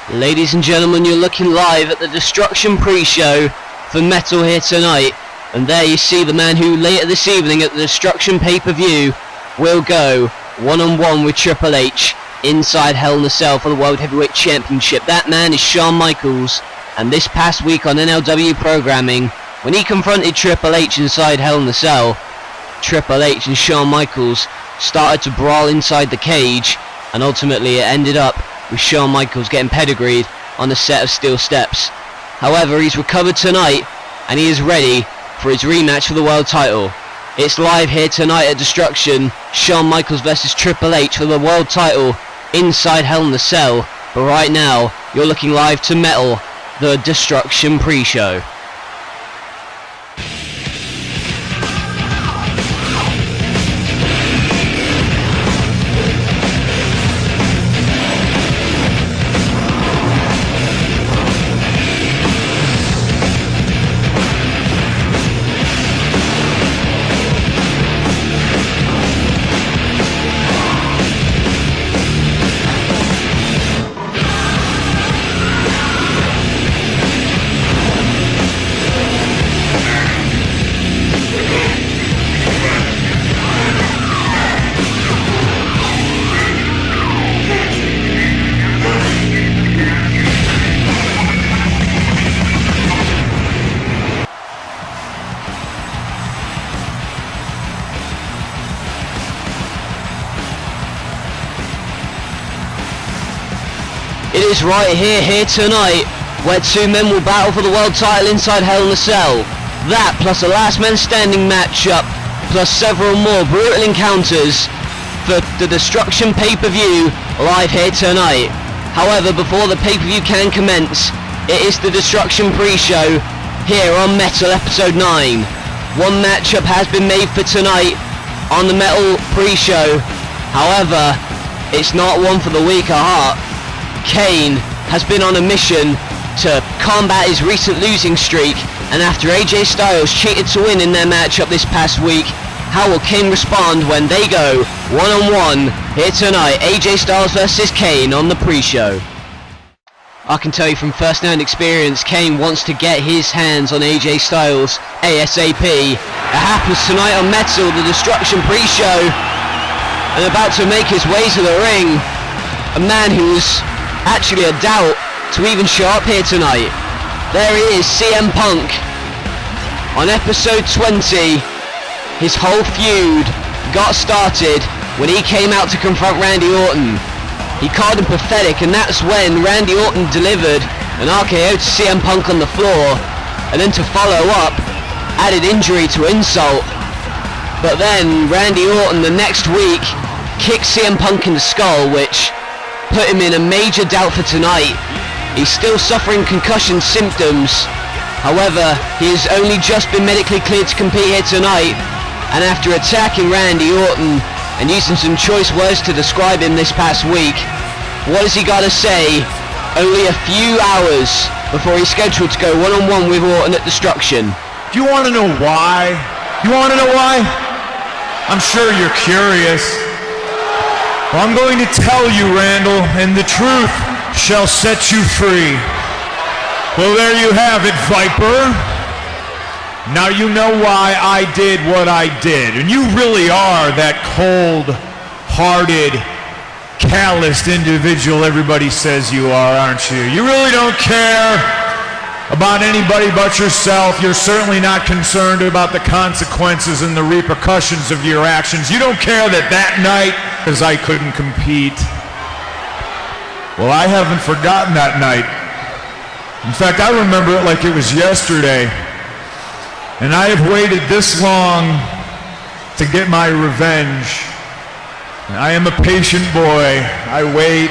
Ladies and gentlemen, you're looking live at the Destruction pre-show for Metal here tonight. And there you see the man who later this evening at the Destruction pay-per-view will go one-on-one with Triple H inside Hell in a Cell for the World Heavyweight Championship. That man is Shawn Michaels, and this past week on NLW programming, when he confronted Triple H inside Hell in a Cell, Triple H and Shawn Michaels started to brawl inside the cage, and ultimately it ended up with Shawn Michaels getting pedigreed on a set of steel steps. However, he's recovered tonight, and he is ready for his rematch for the world title. It's live here tonight at Destruction, Shawn Michaels versus Triple H for the world title inside Hell in a Cell. But right now, you're looking live to Metal, the Destruction pre-show. It is right here tonight, where two men will battle for the world title inside Hell in a Cell. That, plus a last man standing matchup, plus several more brutal encounters for the Destruction pay-per-view live here tonight. However, before the pay-per-view can commence, it is the Destruction pre-show here on Metal Episode 9. One matchup has been made for tonight on the Metal pre-show. However, it's not one for the weak at heart. Kane has been on a mission to combat his recent losing streak, and after AJ Styles cheated to win in their matchup this past week, how will Kane respond when they go one-on-one here tonight? AJ Styles versus Kane on the pre-show. I can tell you from first-hand experience, Kane wants to get his hands on AJ Styles ASAP. It happens tonight on Metal, the Destruction pre-show, and about to make his way to the ring, a man who's actually a doubt to even show up here tonight. There he is, CM Punk. On episode 20, his whole feud got started when he came out to confront Randy Orton. He called him pathetic, and that's when Randy Orton delivered an RKO to CM Punk on the floor, and then to follow up, added injury to insult. But then Randy Orton the next week kicked CM Punk in the skull, which put him in a major doubt for tonight. He's still suffering concussion symptoms. However, he has only just been medically cleared to compete here tonight, and after attacking Randy Orton and using some choice words to describe him this past week, what has he got to say only a few hours before he's scheduled to go one-on-one with Orton at Destruction? Do you want to know why? You want to know why? I'm sure you're curious. Well, I'm going to tell you, Randall, and the truth shall set you free. Well, there you have it, Viper. Now you know why I did what I did. And you really are that cold-hearted, calloused individual everybody says you are, aren't you? You really don't care about anybody but yourself. You're certainly not concerned about the consequences and the repercussions of your actions. You don't care that night, because I couldn't compete. Well, I haven't forgotten that night. In fact, I remember it like it was yesterday. And I have waited this long to get my revenge. And I am a patient boy. I wait.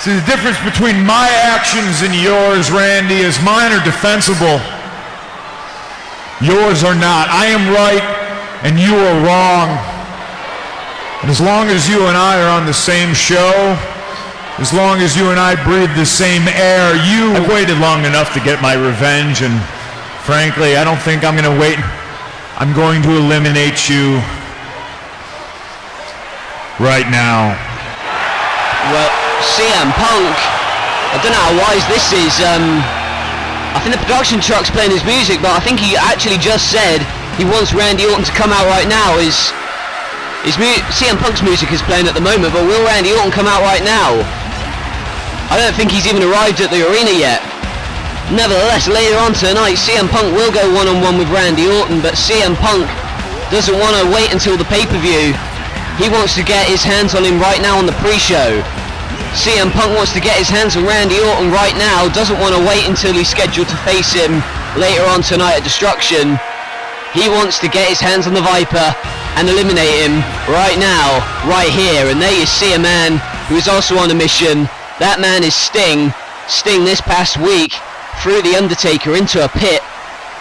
See, the difference between my actions and yours, Randy, is mine are defensible. Yours are not. I am right and you are wrong. And as long as you and I are on the same show, as long as you and I breathe the same air, I've waited long enough to get my revenge, and frankly, I don't think I'm going to wait. I'm going to eliminate you right now. Well, CM Punk, I don't know how wise this is. I think the production truck's playing his music, but I think he actually just said he wants Randy Orton to come out right now. CM Punk's music is playing at the moment, but will Randy Orton come out right now? I don't think he's even arrived at the arena yet. Nevertheless, later on tonight, CM Punk will go one-on-one with Randy Orton, but CM Punk doesn't want to wait until the pay-per-view. He wants to get his hands on him right now on the pre-show. CM Punk wants to get his hands on Randy Orton right now, doesn't want to wait until he's scheduled to face him later on tonight at Destruction. He wants to get his hands on the Viper and eliminate him right now, right here. And there you see a man who is also on a mission. That man is Sting. Sting this past week threw The Undertaker into a pit.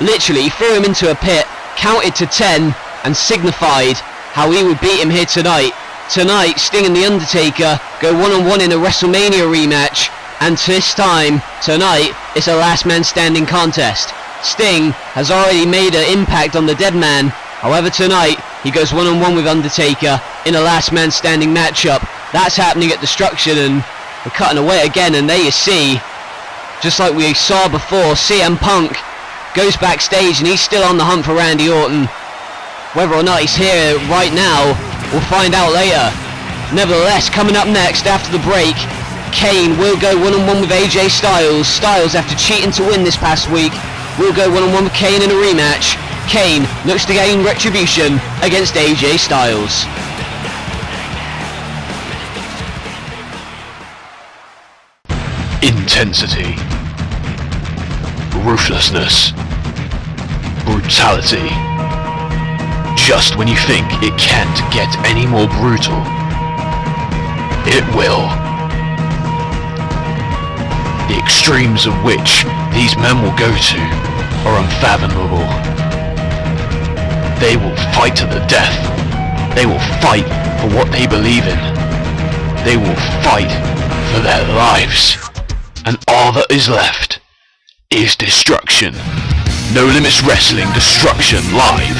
Literally threw him into a pit, counted to 10 and signified how he would beat him here tonight. Tonight, Sting and The Undertaker go one-on-one in a WrestleMania rematch, and this time, tonight, it's a last man standing contest. Sting has already made an impact on the dead man. However, tonight, he goes one-on-one with Undertaker in a last man standing matchup. That's happening at Destruction, and we're cutting away again, and there you see, just like we saw before, CM Punk goes backstage and he's still on the hunt for Randy Orton. Whether or not he's here right now, we'll find out later. Nevertheless, coming up next after the break, Kane will go one-on-one with AJ Styles. Styles, after cheating to win this past week, will go one-on-one with Kane in a rematch. Kane looks to gain retribution against AJ Styles. Intensity, ruthlessness, brutality. Just when you think it can't get any more brutal, it will. The extremes of which these men will go to are unfathomable. They will fight to the death. They will fight for what they believe in. They will fight for their lives. And all that is left is destruction. No Limits Wrestling Destruction Live.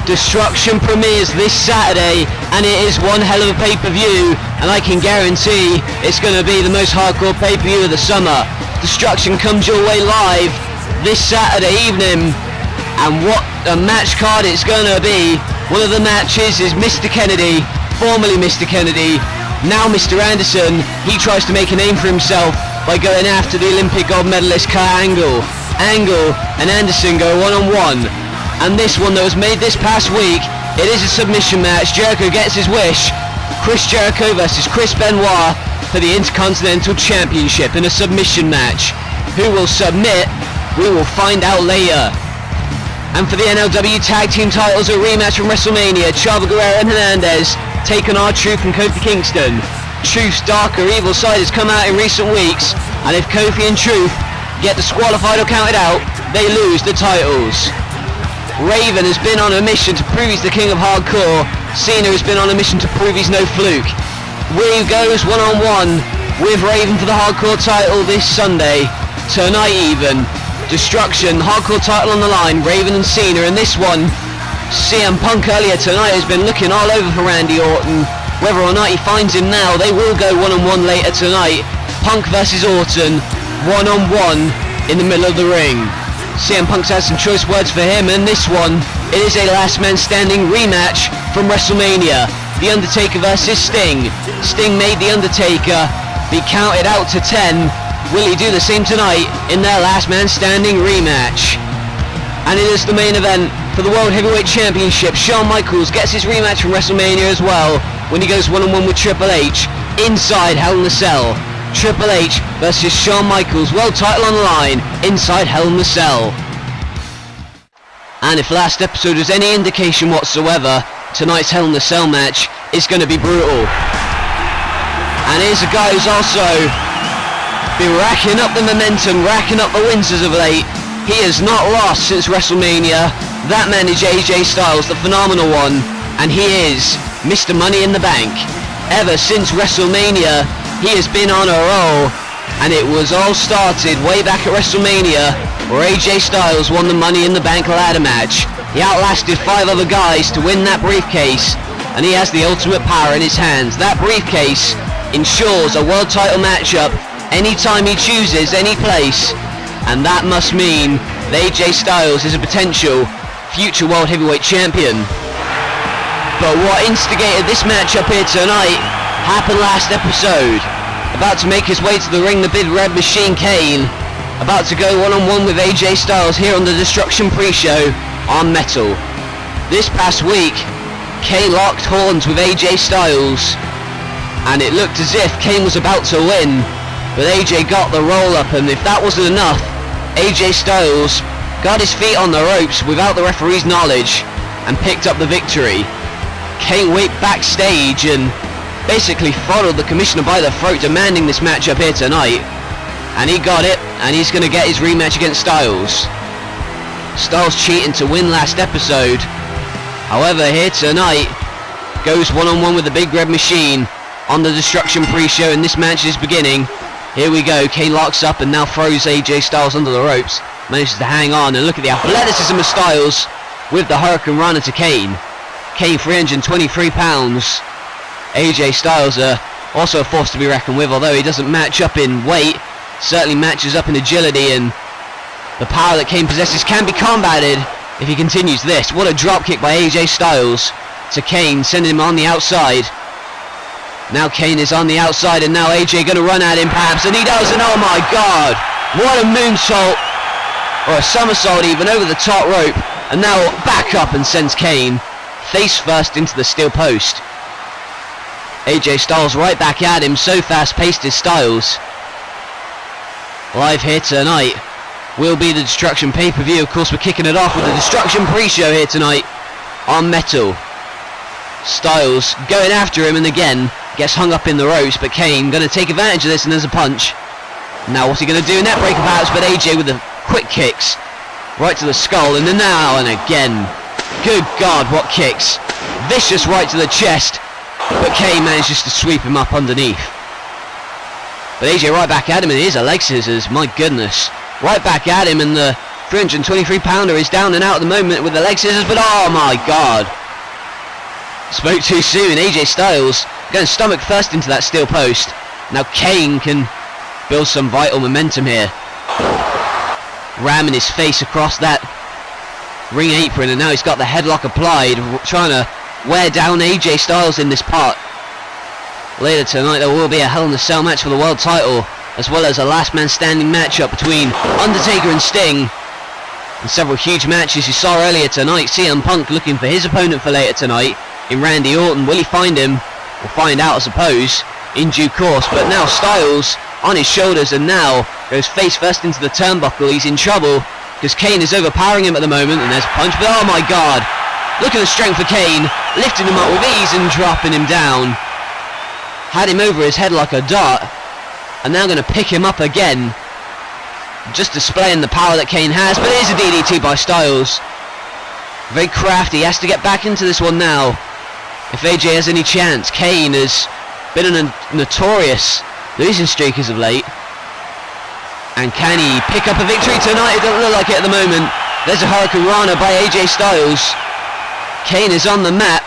Destruction premieres this Saturday, and it is one hell of a pay-per-view, and I can guarantee it's going to be the most hardcore pay-per-view of the summer. Destruction comes your way live this Saturday evening, and what a match card it's going to be. One of the matches is Mr. Kennedy, formerly Mr. Kennedy, now Mr. Anderson. He tries to make a name for himself by going after the Olympic gold medalist Kurt Angle. Angle and Anderson go one-on-one. And this one that was made this past week, it is a submission match. Jericho gets his wish. Chris Jericho versus Chris Benoit for the Intercontinental Championship in a submission match. Who will submit? We will find out later. And for the NLW Tag Team titles, a rematch from WrestleMania. Chavo Guerrero and Hernandez take on R-Truth and Kofi Kingston. Truth's darker evil side has come out in recent weeks, and if Kofi and Truth get disqualified or counted out, they lose the titles. Raven has been on a mission to prove he's the king of hardcore. Cena has been on a mission to prove he's no fluke. Willie goes one-on-one with Raven for the hardcore title this Sunday. Tonight even. Destruction, hardcore title on the line, Raven and Cena. And this one, CM Punk earlier tonight has been looking all over for Randy Orton. Whether or not he finds him now, they will go one-on-one later tonight. Punk versus Orton, one-on-one in the middle of the ring. CM Punk's had some choice words for him, and this one, it is a last man standing rematch from WrestleMania. The Undertaker versus Sting. Sting made The Undertaker be counted out to 10. Will he do the same tonight in their last man standing rematch? And it is the main event for the World Heavyweight Championship. Shawn Michaels gets his rematch from WrestleMania as well when he goes one-on-one with Triple H inside Hell in a Cell. Triple H versus Shawn Michaels, world title on the line, inside Hell in a Cell. And if last episode was any indication whatsoever, tonight's Hell in a Cell match is going to be brutal. And here's a guy who's also been racking up the momentum, racking up the wins as of late. He has not lost since WrestleMania. That man is AJ Styles, the phenomenal one, and he is Mr. Money in the Bank. Ever since WrestleMania, he has been on a roll. And it was all started way back at WrestleMania, where AJ Styles won the Money in the Bank ladder match. He outlasted 5 other guys to win that briefcase, and he has the ultimate power in his hands. That briefcase ensures a world title matchup anytime he chooses, any place, and that must mean that AJ Styles is a potential future World Heavyweight Champion. But what instigated this matchup here tonight happened last episode. About to make his way to the ring, the big red machine Kane, about to go one-on-one with AJ Styles here on the Destruction pre-show on Metal. This past week, Kane locked horns with AJ Styles, and it looked as if Kane was about to win, but AJ got the roll-up, and if that wasn't enough, AJ Styles got his feet on the ropes without the referee's knowledge and picked up the victory. Kane went backstage and basically followed the commissioner by the throat, demanding this matchup here tonight, and he got it, and he's going to get his rematch against Styles. Styles cheating to win last episode, however here tonight goes one-on-one with the big red machine on the Destruction pre-show, and this match is beginning. Here we go. Kane locks up and now throws AJ Styles under the ropes, manages to hang on, and look at the athleticism of Styles with the Hurricane Rana to Kane. Kane 323 pounds. AJ Styles also a force to be reckoned with, although he doesn't match up in weight, certainly matches up in agility, and the power that Kane possesses can be combated if he continues this. What a drop kick by AJ Styles to Kane, sending him on the outside. Now Kane is on the outside, and now AJ going to run at him perhaps, and he does, and oh my god, what a moonsault, or a somersault even, over the top rope, and now back up and sends Kane face first into the steel post. AJ Styles right back at him, so fast paced is Styles. Live here tonight will be the Destruction pay-per-view. Of course, we're kicking it off with the Destruction pre-show here tonight on Metal. Styles going after him, and again gets hung up in the ropes, but Kane going to take advantage of this, and there's a punch. Now what's he going to do? Net breaker perhaps, but AJ with the quick kicks right to the skull, and then now and again. Good God, what kicks. Vicious right to the chest, but Kane manages to sweep him up underneath. But AJ right back at him, and here's a leg scissors, my goodness. Right back at him, and the 323 pounder is down and out at the moment with the leg scissors, but oh my God. Spoke too soon. AJ Styles going stomach first into that steel post. Now Kane can build some vital momentum here. Ramming his face across that ring apron, and now he's got the headlock applied, trying to wear down AJ Styles in this part. Later tonight there will be a Hell in a Cell match for the world title, as well as a last man standing matchup between Undertaker and Sting, and several huge matches you saw earlier tonight. CM Punk looking for his opponent for later tonight in Randy Orton. Will he find him? We'll find out, I suppose, in due course. But now Styles on his shoulders, and now goes face first into the turnbuckle. He's in trouble because Kane is overpowering him at the moment, and there's a punch, but oh my God, look at the strength of Kane, lifting him up with ease and dropping him down. Had him over his head like a dart, and now going to pick him up again, just displaying the power that Kane has. But here's a DDT by Styles. Very crafty. He has to get back into this one now if AJ has any chance. Kane has been on a notorious losing streak as of late, and can he pick up a victory tonight? It doesn't look like it at the moment. There's a Hurricane Rana by AJ Styles. Kane is on the mat,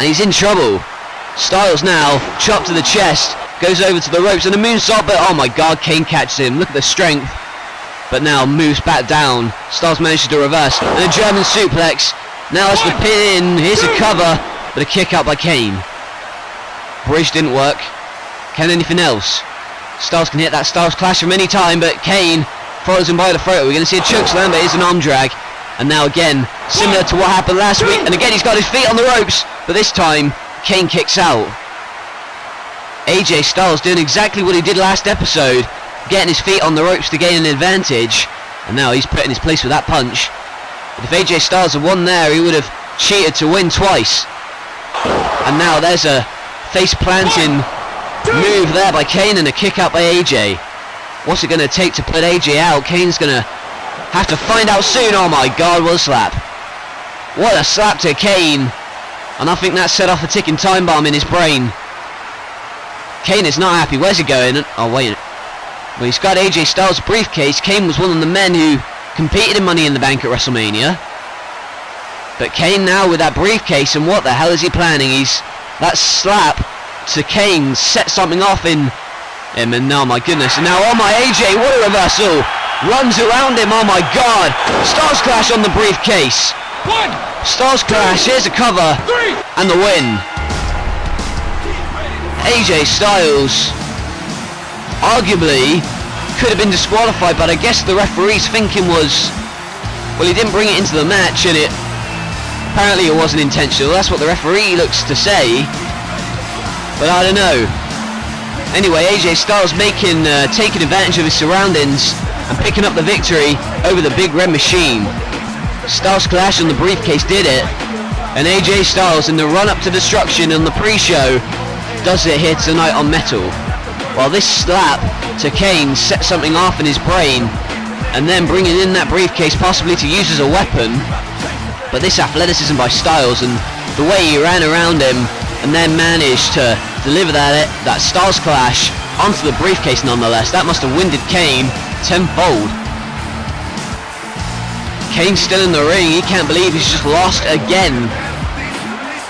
and he's in trouble. Styles now chopped to the chest, goes over to the ropes, and a moonsault, but oh my God, Kane catches him. Look at the strength, but now moves back down. Styles manages to reverse, and a German suplex. Now that's the pin in. Here's a cover, but a kick out by Kane. Bridge didn't work. Can anything else? Styles can hit that Styles Clash from any time, but Kane follows him by the throat. We're going to see a choke slam, but it's an arm drag. And now again, similar to what happened last week, and again he's got his feet on the ropes, but this time Kane kicks out. AJ Styles doing exactly what he did last episode, getting his feet on the ropes to gain an advantage, and now he's put in his place with that punch. But if AJ Styles had won there, he would have cheated to win twice. And now there's a face planting move there by Kane, and a kick out by AJ. What's it going to take to put AJ out? Kane's going to have to find out soon. Oh my God, what a slap. What a slap to Kane. And I think that set off a ticking time bomb in his brain. Kane is not happy. Where's he going? Oh wait, Well, he's got AJ Styles' briefcase. Kane was one of the men who competed in Money in the Bank at WrestleMania. But Kane now with that briefcase, and what the hell is he planning? That slap to Kane set something off in him, and oh my goodness, and now, oh my, AJ, what a reversal! Runs around him, oh my god! Styles Clash on the briefcase! Styles Clash, here's a cover, and the win! AJ Styles arguably could have been disqualified, but I guess the referee's thinking was, well, he didn't bring it into the match, and apparently it wasn't intentional. That's what the referee looks to say, but I don't know. Anyway, AJ Styles taking advantage of his surroundings and picking up the victory over the Big Red Machine. Styles Clash on the briefcase did it, and AJ Styles in the run-up to Destruction on the pre-show does it here tonight on Metal. While this slap to Kane set something off in his brain, and then bringing in that briefcase possibly to use as a weapon. But this athleticism by Styles and the way he ran around him and then managed to deliver that Styles Clash onto the briefcase nonetheless, that must have winded Kane tenfold. Kane's still in the ring, he can't believe he's just lost again.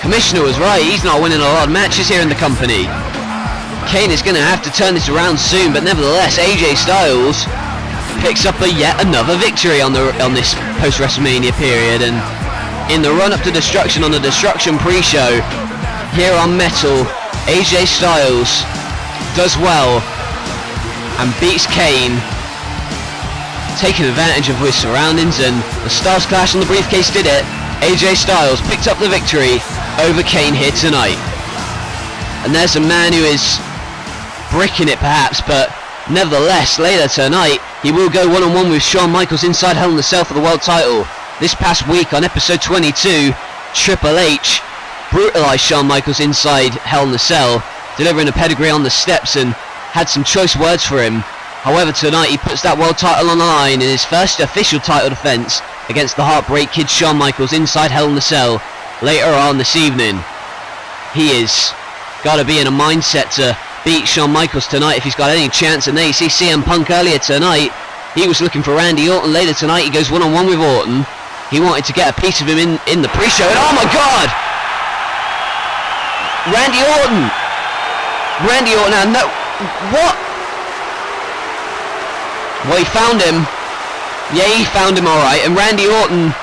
Commissioner was right, he's not winning a lot of matches here in the company. Kane is going to have to turn this around soon, but nevertheless, AJ Styles picks up yet another victory on this post-WrestleMania period, and in the run-up to Destruction on the Destruction pre-show here on Metal, AJ Styles does well and beats Kane, taking advantage of his surroundings, and the Styles Clash on the briefcase did it. AJ Styles picked up the victory over Kane here tonight. And there's a man who is bricking it perhaps, but nevertheless later tonight he will go one-on-one with Shawn Michaels inside Hell in a Cell for the world title. This past week on episode 22, Triple H brutalized Shawn Michaels inside Hell in a Cell, delivering a pedigree on the steps and had some choice words for him. However, tonight he puts that world title on the line in his first official title defense against the Heartbreak Kid Shawn Michaels inside Hell in a Cell later on this evening. He is got to be in a mindset to beat Shawn Michaels tonight if he's got any chance. And there you see CM Punk earlier tonight. He was looking for Randy Orton. Later tonight he goes one-on-one with Orton. He wanted to get a piece of him in the pre-show, and oh my god! Randy Orton! And no, what? Well, he found him. Yeah, he found him alright, and Randy Orton,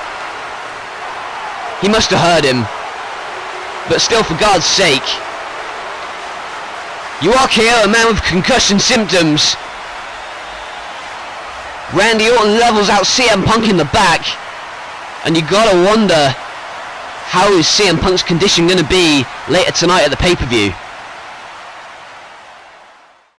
he must have heard him. But still, for God's sake, you are KO, a man with concussion symptoms. Randy Orton levels out CM Punk in the back, and you gotta wonder how is CM Punk's condition gonna be later tonight at the pay-per-view.